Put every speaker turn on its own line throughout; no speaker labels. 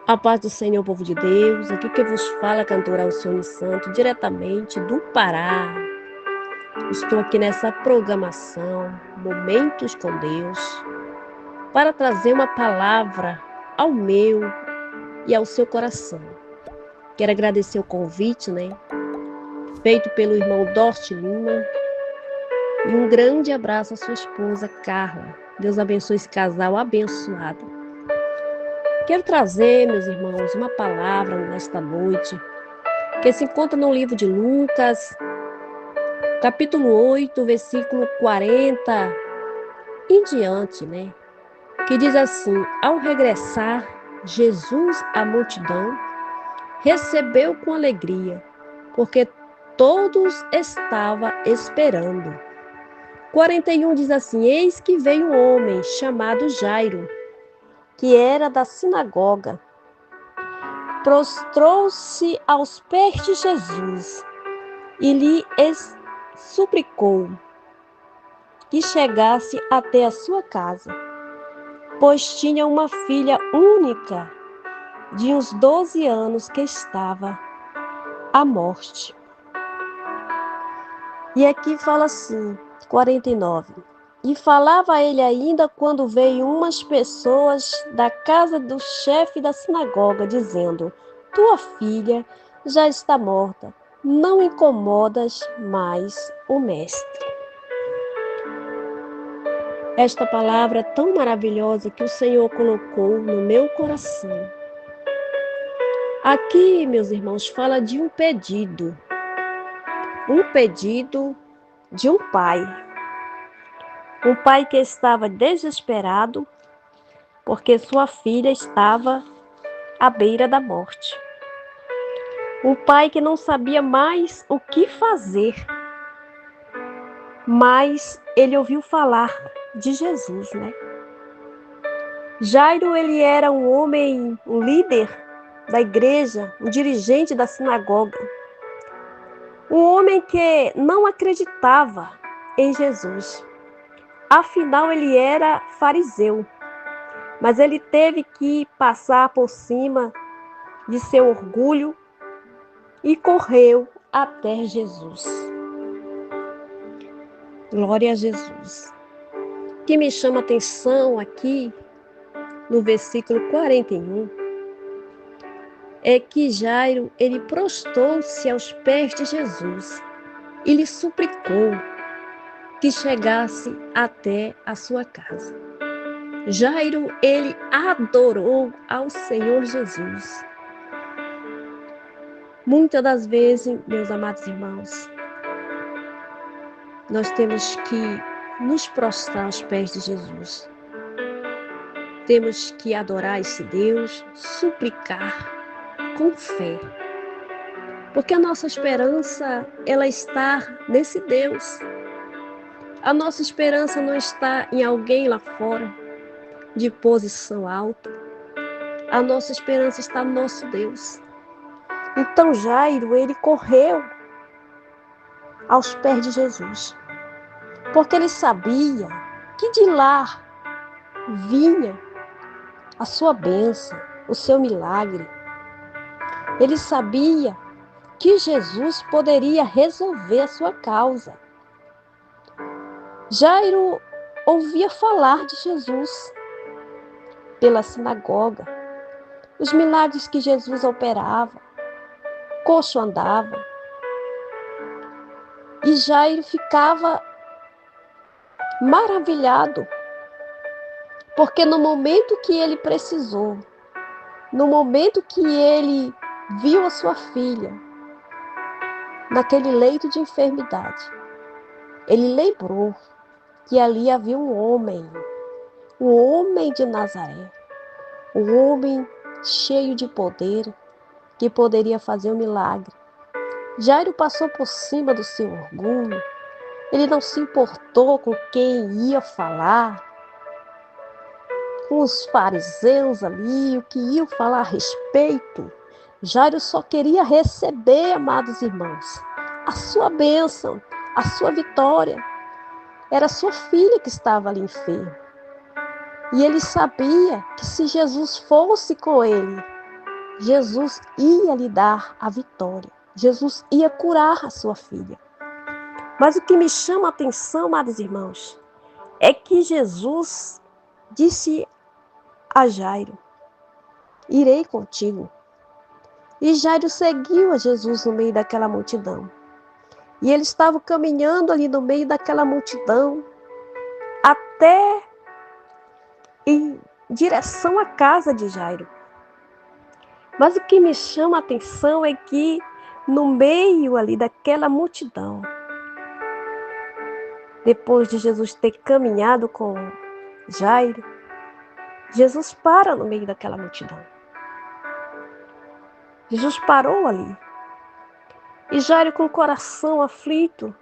A paz do Senhor, povo de Deus. Aqui que vos fala, cantora Alcione Santo, diretamente do Pará. Estou aqui nessa programação, Momentos com Deus, para trazer uma palavra ao meu e ao seu coração. Quero agradecer o convite, feito pelo irmão Dorte Lima, e um grande abraço à sua esposa, Carla. Deus abençoe esse casal abençoado. Quero trazer, meus irmãos, uma palavra nesta noite, que se encontra no livro de Lucas, capítulo 8, versículo 40 em diante, que diz assim: ao regressar Jesus à multidão, recebeu com alegria, porque todos estavam esperando. 41 diz assim: eis que veio um homem chamado Jairo, que era da sinagoga. Prostrou-se aos pés de Jesus e lhe suplicou que chegasse até a sua casa, pois tinha uma filha única de uns 12 anos que estava à morte. E aqui fala assim, 49. E falava ele ainda quando veio umas pessoas da casa do chefe da sinagoga, dizendo: tua filha já está morta, não incomodas mais o mestre. Esta palavra tão maravilhosa que o Senhor colocou no meu coração. Aqui, meus irmãos, fala de um pedido de um pai. Um pai que estava desesperado porque sua filha estava à beira da morte. Um pai que não sabia mais o que fazer, mas ele ouviu falar de Jesus, Jairo, ele era um homem, um líder da igreja, um dirigente da sinagoga. Um homem que não acreditava em Jesus. Afinal, ele era fariseu, mas ele teve que passar por cima de seu orgulho e correu até Jesus. Glória a Jesus. O que me chama a atenção aqui, no versículo 41, é que Jairo, ele prostrou-se aos pés de Jesus e lhe suplicou que chegasse até a sua casa. Jairo, ele adorou ao Senhor Jesus. Muitas das vezes, meus amados irmãos, nós temos que nos prostrar aos pés de Jesus. Temos que adorar esse Deus, suplicar com fé. Porque a nossa esperança, ela está nesse Deus. A nossa esperança não está em alguém lá fora, de posição alta. A nossa esperança está no nosso Deus. Então Jairo, ele correu aos pés de Jesus, porque ele sabia que de lá vinha a sua bênção, o seu milagre. Ele sabia que Jesus poderia resolver a sua causa. Jairo ouvia falar de Jesus pela sinagoga, os milagres que Jesus operava, coxo andava. E Jairo ficava maravilhado, porque no momento que ele precisou, no momento que ele viu a sua filha naquele leito de enfermidade, ele lembrou que ali havia um homem de Nazaré, um homem cheio de poder, que poderia fazer um milagre. Jairo passou por cima do seu orgulho, ele não se importou com quem ia falar, com os fariseus ali, o que iam falar a respeito. Jairo só queria receber, amados irmãos, a sua bênção, a sua vitória. Era sua filha que estava ali enferma. E ele sabia que se Jesus fosse com ele, Jesus ia lhe dar a vitória. Jesus ia curar a sua filha. Mas o que me chama a atenção, amados irmãos, é que Jesus disse a Jairo: irei contigo. E Jairo seguiu a Jesus no meio daquela multidão. E ele estava caminhando ali no meio daquela multidão, até em direção à casa de Jairo. Mas o que me chama a atenção é que no meio ali daquela multidão, depois de Jesus ter caminhado com Jairo, Jesus para no meio daquela multidão. Jesus parou ali. E Jairo, com o coração aflito,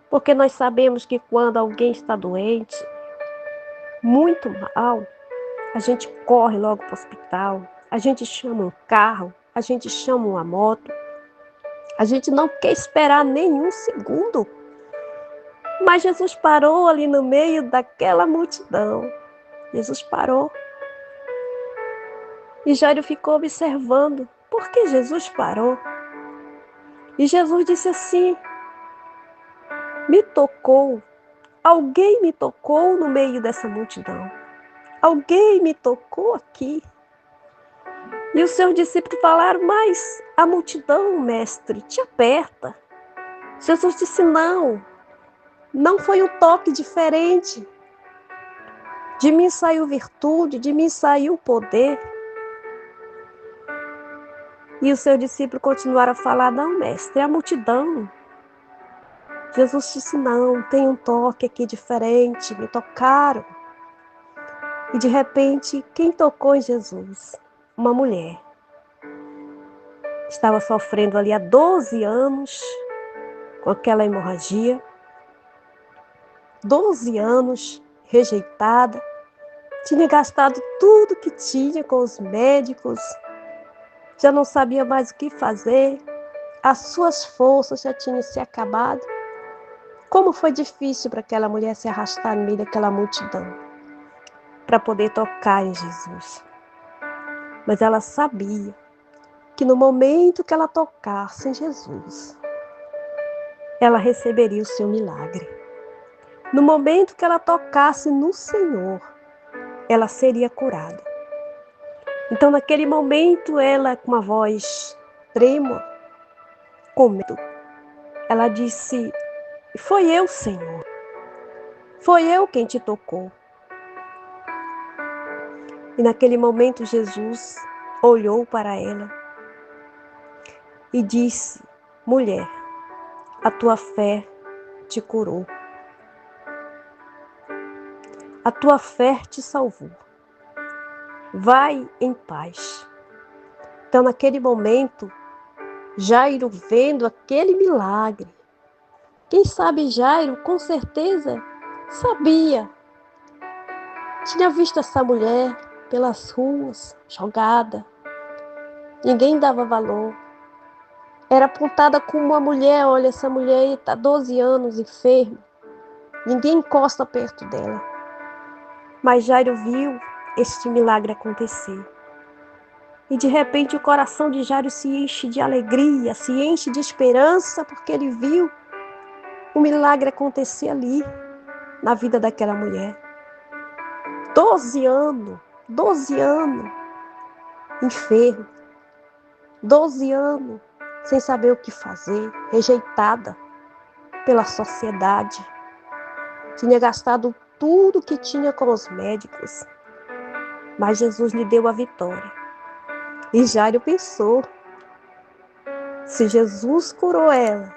porque nós sabemos que quando alguém está doente, muito mal, a gente corre logo para o hospital, a gente chama um carro, a gente chama uma moto, a gente não quer esperar nenhum segundo. Mas Jesus parou ali no meio daquela multidão. Jesus parou. E Jairo ficou observando por que Jesus parou. E Jesus disse assim: me tocou, alguém me tocou no meio dessa multidão. Alguém me tocou aqui. E os seus discípulos falaram: mas a multidão, mestre, te aperta. Jesus disse: não foi um toque diferente. De mim saiu virtude, de mim saiu poder. E os seus discípulos continuaram a falar: não, mestre, é a multidão. Jesus disse: não, tem um toque aqui diferente, me tocaram. E de repente, quem tocou em Jesus? Uma mulher. Estava sofrendo ali há 12 anos com aquela hemorragia. 12 anos rejeitada. Tinha gastado tudo que tinha com os médicos. Já não sabia mais o que fazer. As suas forças já tinham se acabado. Como foi difícil para aquela mulher se arrastar no meio daquela multidão para poder tocar em Jesus. Mas ela sabia que no momento que ela tocasse em Jesus, ela receberia o seu milagre. No momento que ela tocasse no Senhor, ela seria curada. Então, naquele momento, ela, com uma voz trêmula, com medo, ela disse: foi eu, Senhor. Foi eu quem te tocou. E naquele momento, Jesus olhou para ela e disse: mulher, a tua fé te curou. A tua fé te salvou. Vai em paz. Então, naquele momento, Jairo, vendo aquele milagre, quem sabe Jairo, com certeza, sabia. Tinha visto essa mulher pelas ruas, jogada. Ninguém dava valor. Era apontada como uma mulher: olha, essa mulher está 12 anos enferma. Ninguém encosta perto dela. Mas Jairo viu este milagre acontecer. E de repente o coração de Jairo se enche de alegria, se enche de esperança, porque ele viu o milagre acontecer ali, na vida daquela mulher. 12 anos, enfermo. 12 anos, sem saber o que fazer, rejeitada pela sociedade. Tinha gastado tudo que tinha com os médicos. Mas Jesus lhe deu a vitória. E Jairo pensou: se Jesus curou ela,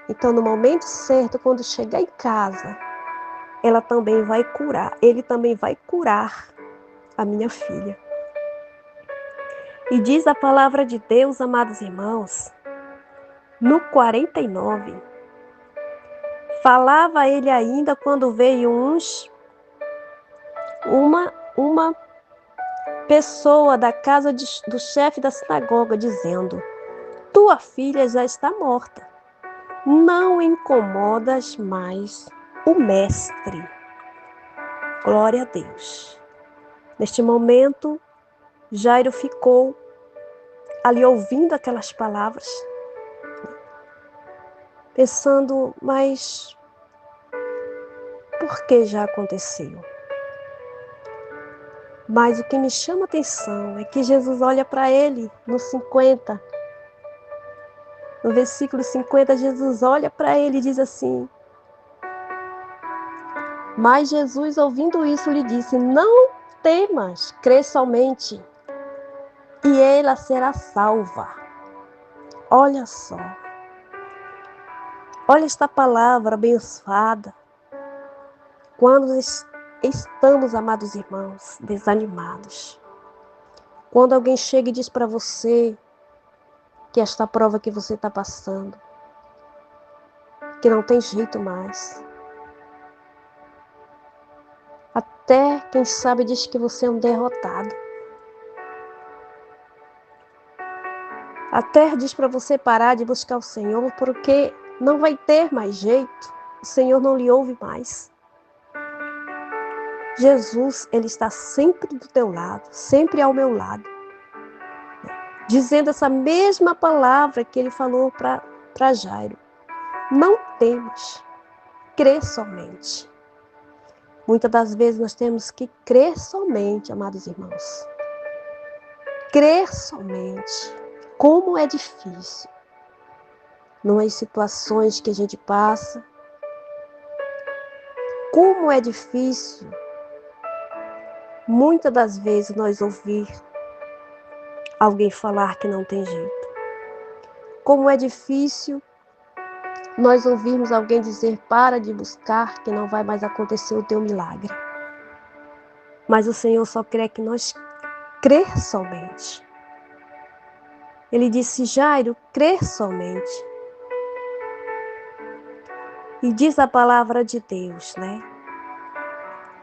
então no momento certo, quando chegar em casa, ela também vai curar, ele também vai curar a minha filha. E diz a palavra de Deus, amados irmãos, no 49, falava ele ainda quando veio uma pessoa da casa do chefe da sinagoga, dizendo: tua filha já está morta, não incomodas mais o mestre. Glória a Deus. Neste momento, Jairo ficou ali ouvindo aquelas palavras, pensando, mas por que já aconteceu? Mas o que me chama a atenção é que Jesus olha para ele no 50. No versículo 50, Jesus olha para ele e diz assim: mas Jesus, ouvindo isso, lhe disse: não temas, crê somente, e ela será salva. Olha só. Olha esta palavra abençoada. Quando estamos, amados irmãos, desanimados. Quando alguém chega e diz para você que esta prova que você está passando, que não tem jeito mais. Até, quem sabe, diz que você é um derrotado. Até diz para você parar de buscar o Senhor, porque não vai ter mais jeito. O Senhor não lhe ouve mais. Jesus, Ele está sempre do teu lado, sempre ao meu lado. Dizendo essa mesma palavra que Ele falou para Jairo. Não temas, crê somente. Muitas das vezes nós temos que crer somente, amados irmãos. Crer somente. Como é difícil. Nas situações que a gente passa. Como é difícil. Muitas das vezes nós ouvir alguém falar que não tem jeito. Como é difícil nós ouvirmos alguém dizer: para de buscar, que não vai mais acontecer o teu milagre. Mas o Senhor só quer que nós crer somente. Ele disse: Jairo, crer somente. E diz a palavra de Deus, né?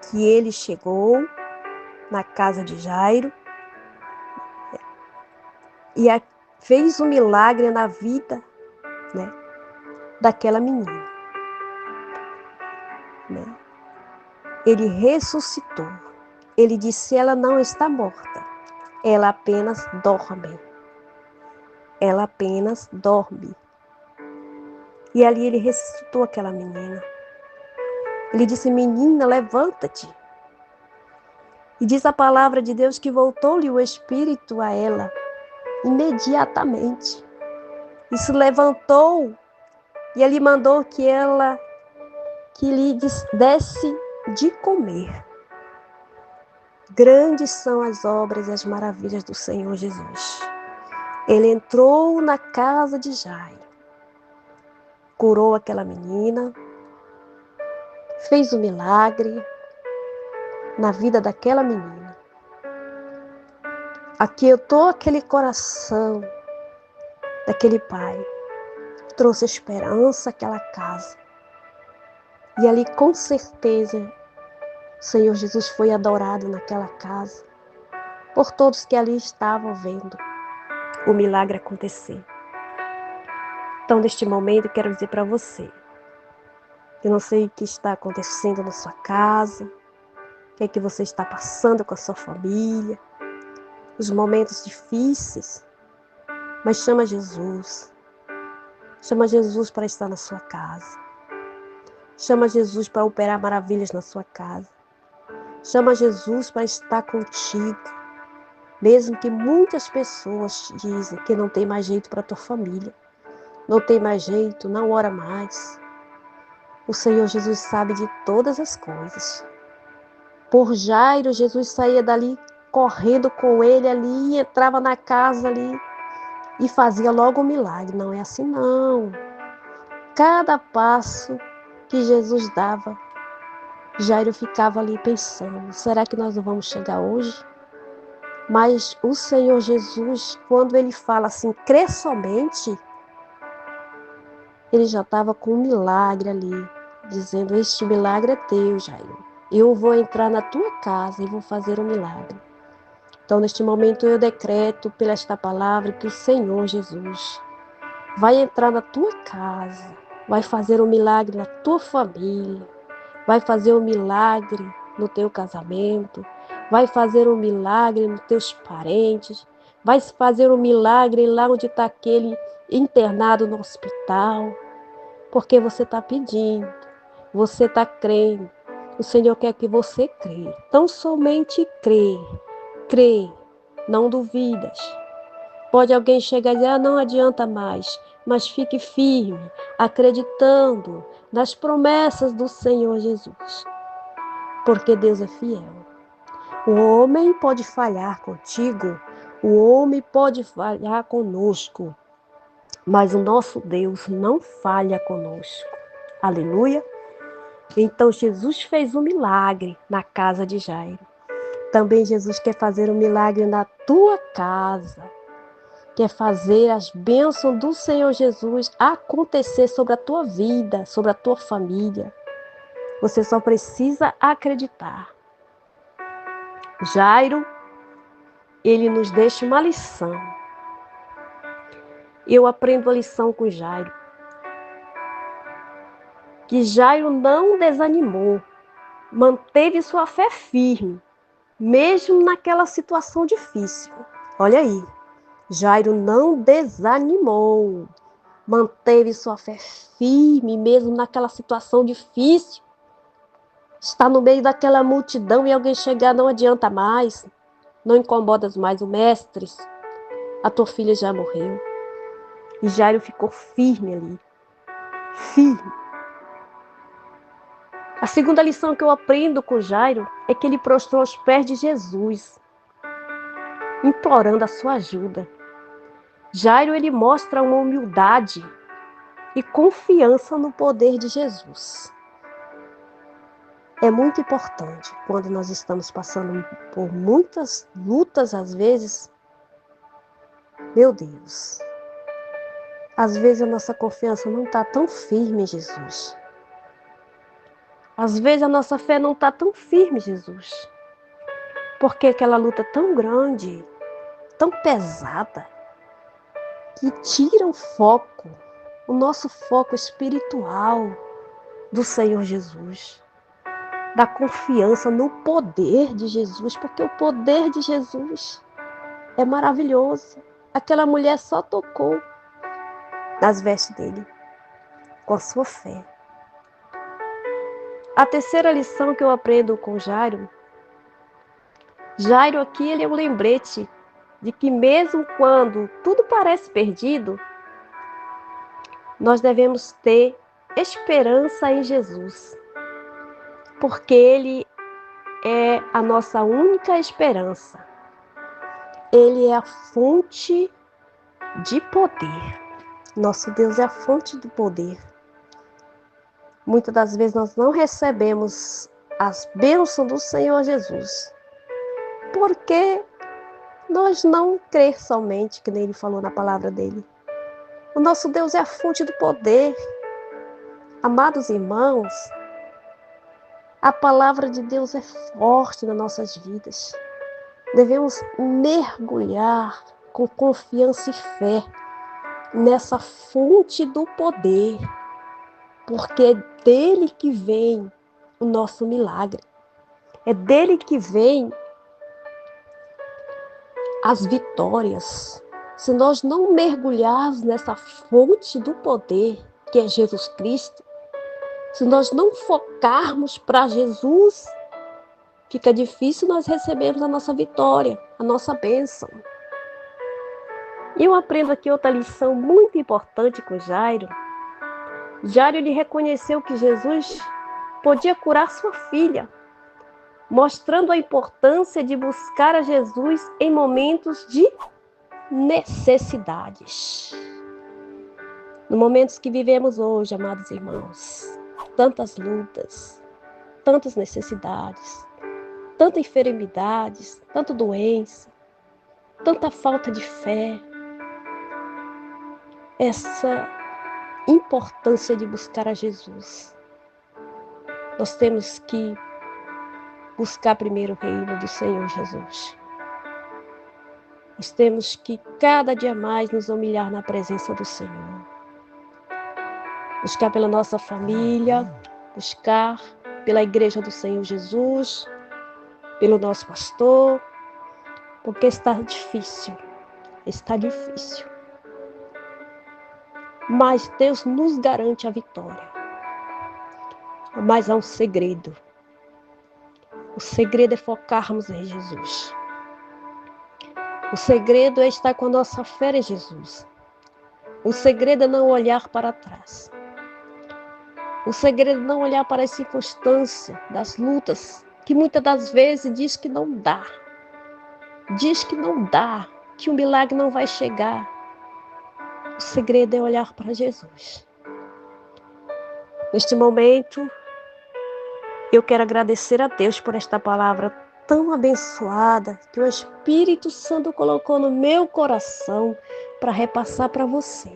Que ele chegou na casa de Jairo e fez um milagre na vida, né, daquela menina. Né? Ele ressuscitou. Ele disse: ela não está morta, ela apenas dorme. Ela apenas dorme. E ali ele ressuscitou aquela menina. Ele disse: menina, levanta-te. E diz a palavra de Deus que voltou-lhe o espírito a ela imediatamente. E se levantou e ele mandou que lhe desse de comer. Grandes são as obras e as maravilhas do Senhor Jesus. Ele entrou na casa de Jairo, curou aquela menina, fez um milagre na vida daquela menina. Aquietou aquele coração daquele pai, trouxe esperança àquela casa. E ali, com certeza, o Senhor Jesus foi adorado naquela casa, por todos que ali estavam vendo o milagre acontecer. Então, neste momento, eu quero dizer para você, eu não sei o que está acontecendo na sua casa, o que é que você está passando com a sua família, os momentos difíceis, mas chama Jesus. Chama Jesus para estar na sua casa. Chama Jesus para operar maravilhas na sua casa. Chama Jesus para estar contigo. Mesmo que muitas pessoas dizem que não tem mais jeito para a tua família. Não tem mais jeito, não ora mais. O Senhor Jesus sabe de todas as coisas. Por Jairo, Jesus saía dali correndo com ele ali, entrava na casa ali e fazia logo um milagre. Não é assim não. Cada passo que Jesus dava, Jairo ficava ali pensando: será que nós não vamos chegar hoje? Mas o Senhor Jesus, quando ele fala assim, crê somente, ele já estava com um milagre ali, dizendo: este milagre é teu, Jairo. Eu vou entrar na tua casa e vou fazer um milagre. Então, neste momento, eu decreto pela esta palavra que o Senhor Jesus vai entrar na tua casa, vai fazer um milagre na tua família, vai fazer um milagre no teu casamento, vai fazer um milagre nos teus parentes, Vai fazer um milagre lá onde está aquele internado no hospital, porque você está pedindo, você está crendo. O Senhor quer que você crê. Tão somente crê. Crê, não duvidas. Pode alguém chegar e dizer, não adianta mais, mas fique firme, acreditando nas promessas do Senhor Jesus, porque Deus é fiel. O homem pode falhar contigo, o homem pode falhar conosco, mas o nosso Deus não falha conosco. Aleluia! Então Jesus fez um milagre na casa de Jairo. Também Jesus quer fazer um milagre na tua casa. Quer fazer as bênçãos do Senhor Jesus acontecer sobre a tua vida, sobre a tua família. Você só precisa acreditar. Jairo, ele nos deixa uma lição. Eu aprendo a lição com Jairo. Que Jairo não desanimou, manteve sua fé firme, mesmo naquela situação difícil. Olha aí, Jairo não desanimou, manteve sua fé firme, mesmo naquela situação difícil. Está no meio daquela multidão e alguém chegar, não adianta mais, não incomodas mais o mestre, a tua filha já morreu. E Jairo ficou firme ali, firme. A segunda lição que eu aprendo com Jairo é que ele prostrou aos pés de Jesus, implorando a sua ajuda. Jairo, ele mostra uma humildade e confiança no poder de Jesus. É muito importante quando nós estamos passando por muitas lutas, às vezes. Meu Deus, às vezes a nossa confiança não está tão firme em Jesus. Às vezes a nossa fé não está tão firme em Jesus. Porque aquela luta é tão grande, tão pesada, que tira o nosso foco espiritual do Senhor Jesus. Da confiança no poder de Jesus, porque o poder de Jesus é maravilhoso. Aquela mulher só tocou nas vestes dele, com a sua fé. A terceira lição que eu aprendo com Jairo aqui, ele é um lembrete de que mesmo quando tudo parece perdido, nós devemos ter esperança em Jesus, porque Ele é a nossa única esperança. Ele é a fonte de poder. Nosso Deus é a fonte do poder. Muitas das vezes nós não recebemos as bênçãos do Senhor Jesus, porque nós não cremos somente, que nem Ele falou na palavra dele. O nosso Deus é a fonte do poder. Amados irmãos, a palavra de Deus é forte nas nossas vidas. Devemos mergulhar com confiança e fé nessa fonte do poder, porque é dele que vem o nosso milagre. É dele que vem as vitórias. Se nós não mergulharmos nessa fonte do poder, que é Jesus Cristo, se nós não focarmos para Jesus, fica difícil nós recebermos a nossa vitória, a nossa bênção. E eu aprendo aqui outra lição muito importante com Jairo. Jairo, ele reconheceu que Jesus podia curar sua filha, mostrando a importância de buscar a Jesus em momentos de necessidades. Nos momentos que vivemos hoje, amados irmãos, tantas lutas, tantas necessidades, tantas enfermidades, tanta doença, tanta falta de fé. Essa importância de buscar a Jesus. Nós temos que buscar primeiro o reino do Senhor Jesus. Nós temos que cada dia mais nos humilhar na presença do Senhor. Buscar pela nossa família, buscar pela igreja do Senhor Jesus, pelo nosso pastor, porque está difícil. está difícil. Mas Deus nos garante a vitória. Mas há um segredo. O segredo é focarmos em Jesus. O segredo é estar com a nossa fé em Jesus. O segredo é não olhar para trás. O segredo é não olhar para as circunstâncias das lutas, que muitas das vezes diz que não dá. Diz que não dá, que o milagre não vai chegar. O segredo é olhar para Jesus. Neste momento, eu quero agradecer a Deus por esta palavra tão abençoada que o Espírito Santo colocou no meu coração para repassar para você.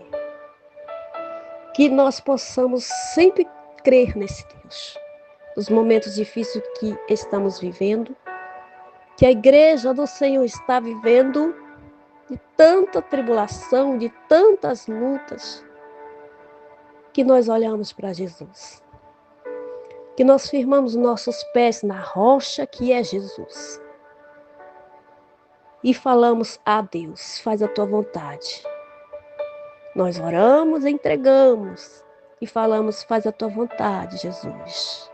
Que nós possamos sempre crer nesse Deus. Nos momentos difíceis que estamos vivendo, que a igreja do Senhor está vivendo de tanta tribulação, de tantas lutas, que nós olhamos para Jesus. Que nós firmamos nossos pés na rocha que é Jesus. E falamos a Deus, faz a tua vontade. Nós oramos, entregamos e falamos, faz a tua vontade, Jesus.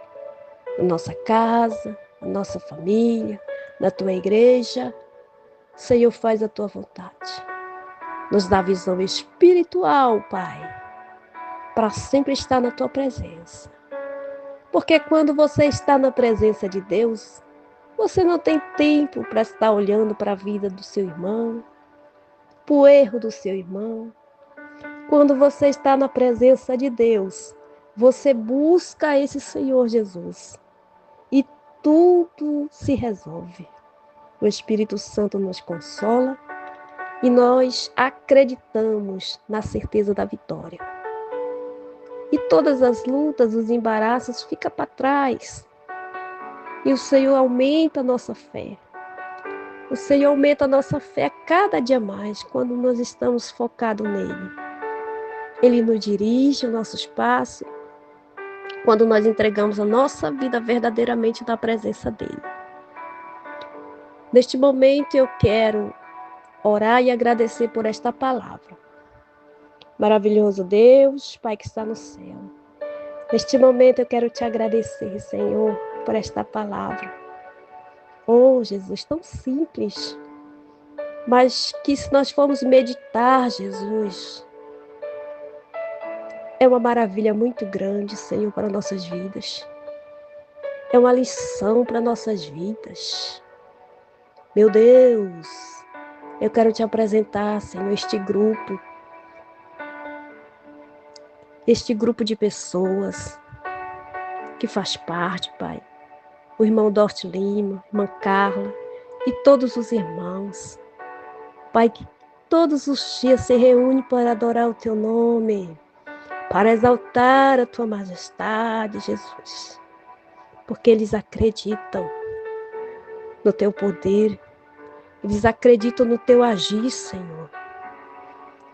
Na nossa casa, na nossa família, na tua igreja, Senhor, faz a tua vontade. Nos dá visão espiritual, Pai, para sempre estar na tua presença. Porque quando você está na presença de Deus, você não tem tempo para estar olhando para a vida do seu irmão, para o erro do seu irmão. Quando você está na presença de Deus, você busca esse Senhor Jesus. E tudo se resolve. O Espírito Santo nos consola e nós acreditamos na certeza da vitória. E todas as lutas, os embaraços ficam para trás. E o Senhor aumenta a nossa fé. O Senhor aumenta a nossa fé a cada dia mais quando nós estamos focados nele. Ele nos dirige o nosso espaço quando nós entregamos a nossa vida verdadeiramente na presença dele. Neste momento eu quero orar e agradecer por esta palavra. Maravilhoso Deus, Pai que está no céu. Neste momento eu quero te agradecer, Senhor, por esta palavra. Oh, Jesus, tão simples, mas que se nós formos meditar, Jesus, é uma maravilha muito grande, Senhor, para nossas vidas. É uma lição para nossas vidas. Meu Deus, eu quero te apresentar, Senhor, este grupo de pessoas que faz parte, Pai. O irmão Dorte Lima, irmã Carla e todos os irmãos. Pai, que todos os dias se reúnem para adorar o teu nome, para exaltar a tua majestade, Jesus. Porque eles acreditam no teu poder, eles acreditam no teu agir, Senhor.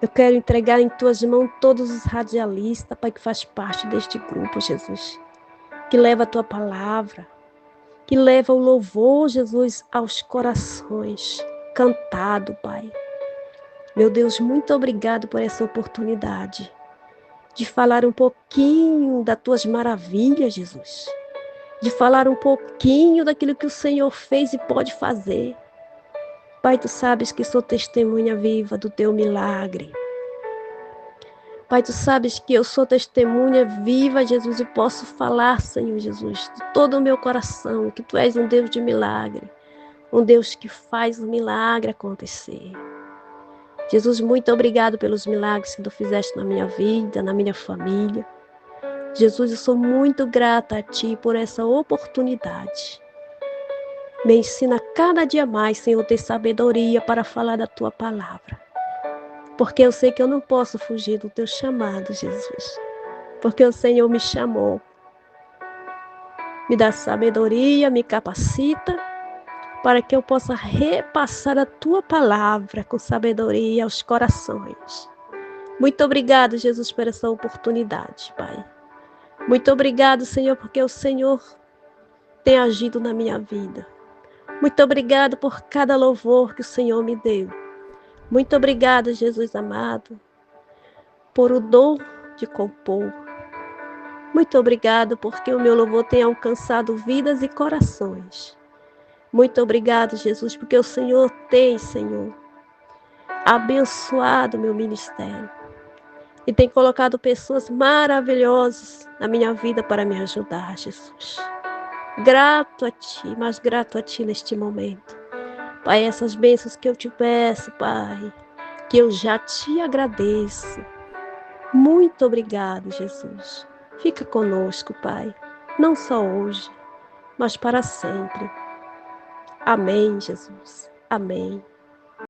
Eu quero entregar em tuas mãos todos os radialistas, Pai, que faz parte deste grupo, Jesus. Que leva a tua palavra, que leva o louvor, Jesus, aos corações, cantado, Pai. Meu Deus, muito obrigado por essa oportunidade de falar um pouquinho das tuas maravilhas, Jesus. De falar um pouquinho daquilo que o Senhor fez e pode fazer. Pai, tu sabes que sou testemunha viva do teu milagre. Pai, tu sabes que eu sou testemunha viva, Jesus, e posso falar, Senhor Jesus, de todo o meu coração, que tu és um Deus de milagre, um Deus que faz o milagre acontecer. Jesus, muito obrigado pelos milagres que tu fizeste na minha vida, na minha família. Jesus, eu sou muito grata a ti por essa oportunidade. Me ensina cada dia mais, Senhor, ter sabedoria para falar da tua palavra. Porque eu sei que eu não posso fugir do teu chamado, Jesus. Porque o Senhor me chamou. Me dá sabedoria, me capacita, para que eu possa repassar a tua palavra com sabedoria aos corações. Muito obrigado, Jesus, por essa oportunidade, Pai. Muito obrigado, Senhor, porque o Senhor tem agido na minha vida. Muito obrigado por cada louvor que o Senhor me deu. Muito obrigada, Jesus amado, por o dom de compor. Muito obrigado porque o meu louvor tem alcançado vidas e corações. Muito obrigado, Jesus, porque o Senhor tem, Senhor, abençoado meu ministério e tem colocado pessoas maravilhosas na minha vida para me ajudar, Jesus. Grato a Ti, mas grato a Ti neste momento. Pai, essas bênçãos que eu te peço, Pai, que eu já te agradeço. Muito obrigado, Jesus. Fica conosco, Pai, não só hoje, mas para sempre. Amém, Jesus. Amém.